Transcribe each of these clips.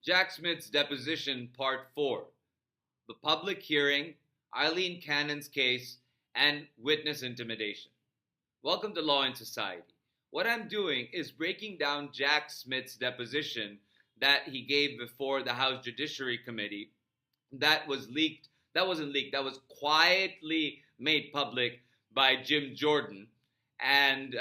Jack Smith's Deposition Part 4, the public hearing, Aileen Cannon's case, and witness intimidation. Welcome to Law and Society. What I'm doing is breaking down Jack Smith's deposition that he gave before the House Judiciary Committee that was leaked, that wasn't leaked, that was quietly made public by Jim Jordan. And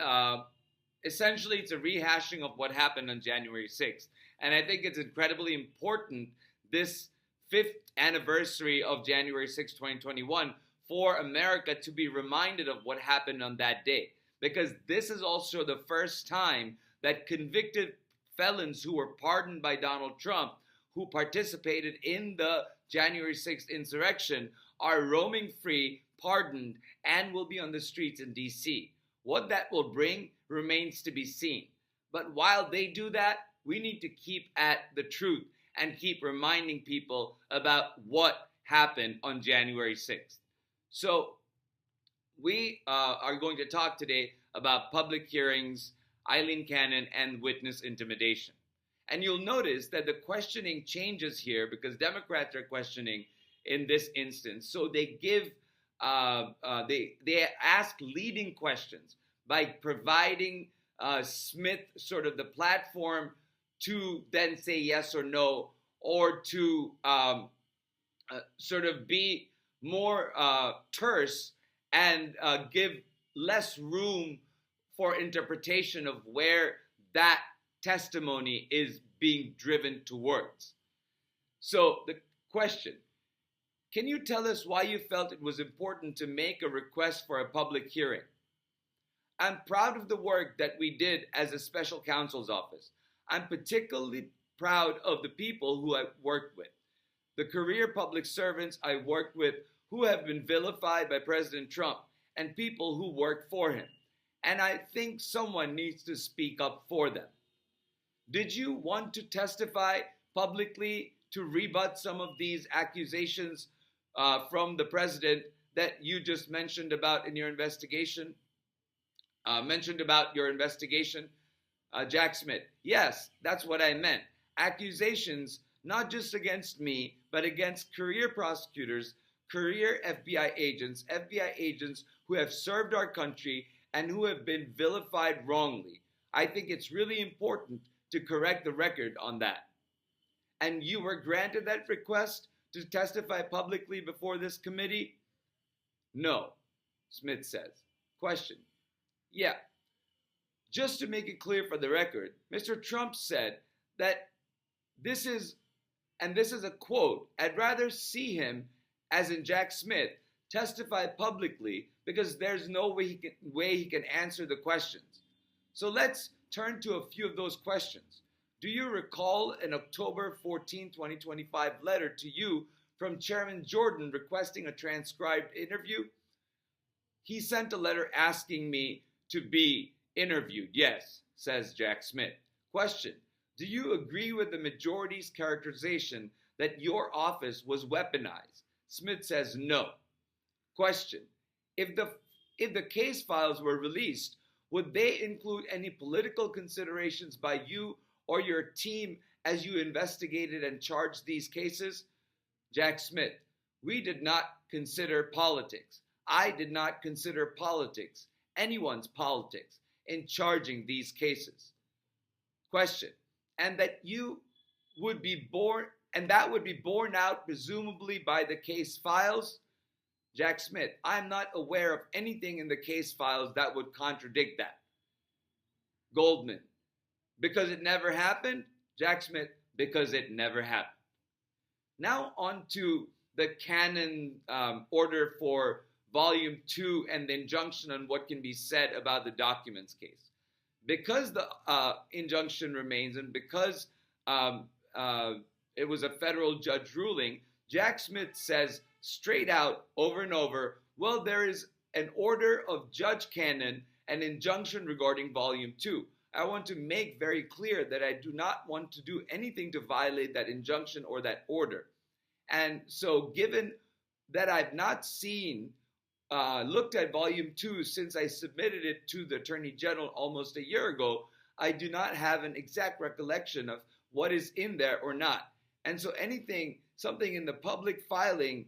essentially, it's a rehashing of what happened on January 6th. And I think it's incredibly important this 5th anniversary of January 6, 2021, for America to be reminded of what happened on that day. Because this is also the first time that convicted felons who were pardoned by Donald Trump, who participated in the January 6th insurrection, are roaming free, pardoned, and will be on the streets in DC. What that will bring remains to be seen. But while they do that, we need to keep at the truth and keep reminding people about what happened on January 6th. So we are going to talk today about public hearings, Aileen Cannon, and witness intimidation. And you'll notice that the questioning changes here because Democrats are questioning in this instance. So they give, they ask leading questions by providing Smith sort of the platform to then say yes or no, or to sort of be more terse and give less room for interpretation of where that testimony is being driven towards. So the question, can you tell us why you felt it was important to make a request for a public hearing? I'm proud of the work that we did as a special counsel's office. I'm particularly proud of the people who I've worked with, the career public servants I worked with who have been vilified by President Trump, and people who work for him. And I think someone needs to speak up for them. Did you want to testify publicly to rebut some of these accusations from the president that you just mentioned about in your investigation? Jack Smith. Yes, that's what I meant. Accusations, not just against me, but against career prosecutors, career FBI agents who have served our country and who have been vilified wrongly. I think it's really important to correct the record on that. And you were granted that request to testify publicly before this committee? No, Smith says. Question. Yeah. Just to make it clear for the record, Mr. Trump said that this is a quote, I'd rather see him, as in Jack Smith, testify publicly because there's no way he can answer the questions. So let's turn to a few of those questions. Do you recall an October 14, 2025 letter to you from Chairman Jordan requesting a transcribed interview? He sent a letter asking me to be interviewed. Yes, says Jack Smith. Question. Do you agree with the majority's characterization that your office was weaponized? Smith says no. Question. If the case files were released, would they include any political considerations by you or your team as you investigated and charged these cases? Jack Smith. We did not consider politics. I did not consider politics, anyone's politics, in charging these cases. Question. And that would be borne out presumably by the case files? Jack Smith. I'm not aware of anything in the case files that would contradict that. Goldman. Because it never happened? Jack Smith. Because it never happened. Now on to the Cannon order for Volume 2 and the injunction on what can be said about the documents case. Because the injunction remains and because it was a federal judge ruling, Jack Smith says straight out over and over, well, there is an order of Judge Cannon, an injunction regarding Volume 2. I want to make very clear that I do not want to do anything to violate that injunction or that order. And so given that I've not looked at Volume 2 since I submitted it to the Attorney General almost a year ago, I do not have an exact recollection of what is in there or not. And so something in the public filing,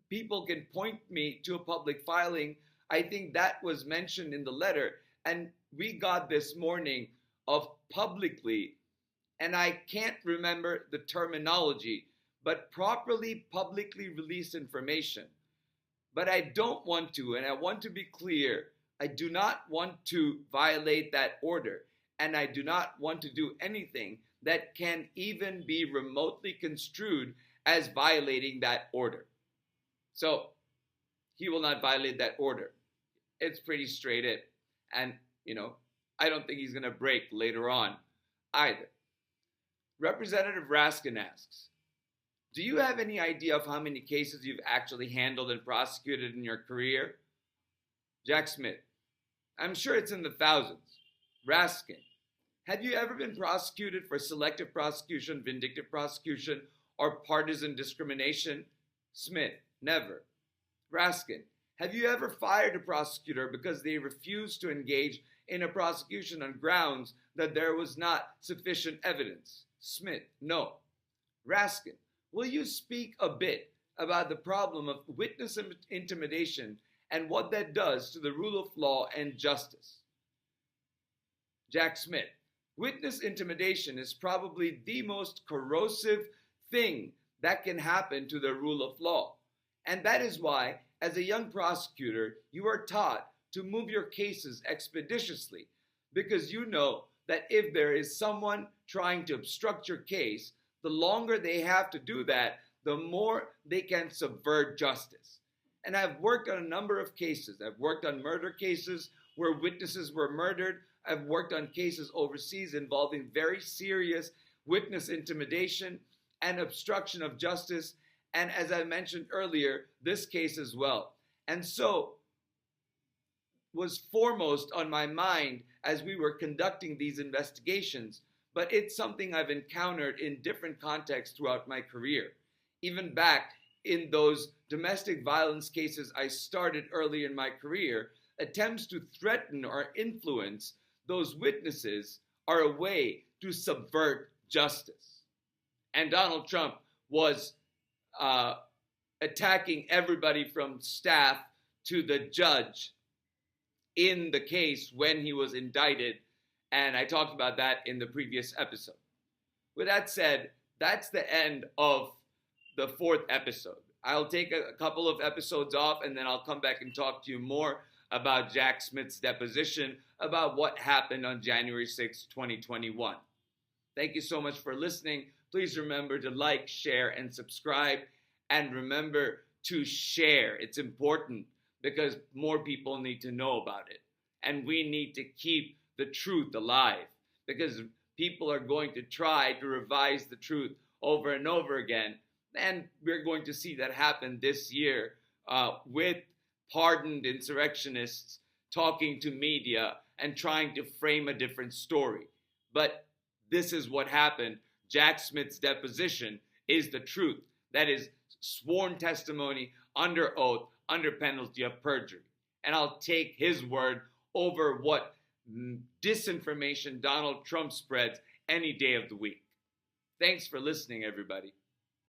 people can point me to a public filing. I think that was mentioned in the letter. And we got this morning of publicly, and I can't remember the terminology, but properly publicly released information. But I don't want to, and I want to be clear, I do not want to violate that order, and I do not want to do anything that can even be remotely construed as violating that order. So he will not violate that order. It's pretty straight in. And, I don't think he's going to break later on either. Representative Raskin asks, do you have any idea of how many cases you've actually handled and prosecuted in your career? Jack Smith, I'm sure it's in the thousands. Raskin, have you ever been prosecuted for selective prosecution, vindictive prosecution, or partisan discrimination? Smith, never. Raskin, have you ever fired a prosecutor because they refused to engage in a prosecution on grounds that there was not sufficient evidence? Smith, no. Raskin, will you speak a bit about the problem of witness intimidation and what that does to the rule of law and justice? Jack Smith, witness intimidation is probably the most corrosive thing that can happen to the rule of law. And that is why, as a young prosecutor, you are taught to move your cases expeditiously, because you know that if there is someone trying to obstruct your case, the longer they have to do that, the more they can subvert justice. And I've worked on a number of cases. I've worked on murder cases where witnesses were murdered. I've worked on cases overseas involving very serious witness intimidation and obstruction of justice. And as I mentioned earlier, this case as well. And so was foremost on my mind as we were conducting these investigations, but it's something I've encountered in different contexts throughout my career. Even back in those domestic violence cases I started early in my career, attempts to threaten or influence those witnesses are a way to subvert justice. And Donald Trump was attacking everybody from staff to the judge in the case when he was indicted, and I talked about that in the previous episode. With that said, that's the end of the 4th episode. I'll take a couple of episodes off, and then I'll come back and talk to you more about Jack Smith's deposition, about what happened on January 6, 2021. Thank you so much for listening. Please remember to like, share, and subscribe, and remember to share. It's important because more people need to know about it. And we need to keep the truth alive, because people are going to try to revise the truth over and over again. And we're going to see that happen this year with pardoned insurrectionists talking to media and trying to frame a different story. But this is what happened. Jack Smith's deposition is the truth. That is sworn testimony under oath, under penalty of perjury. And I'll take his word over what disinformation Donald Trump spreads any day of the week. Thanks for listening, everybody.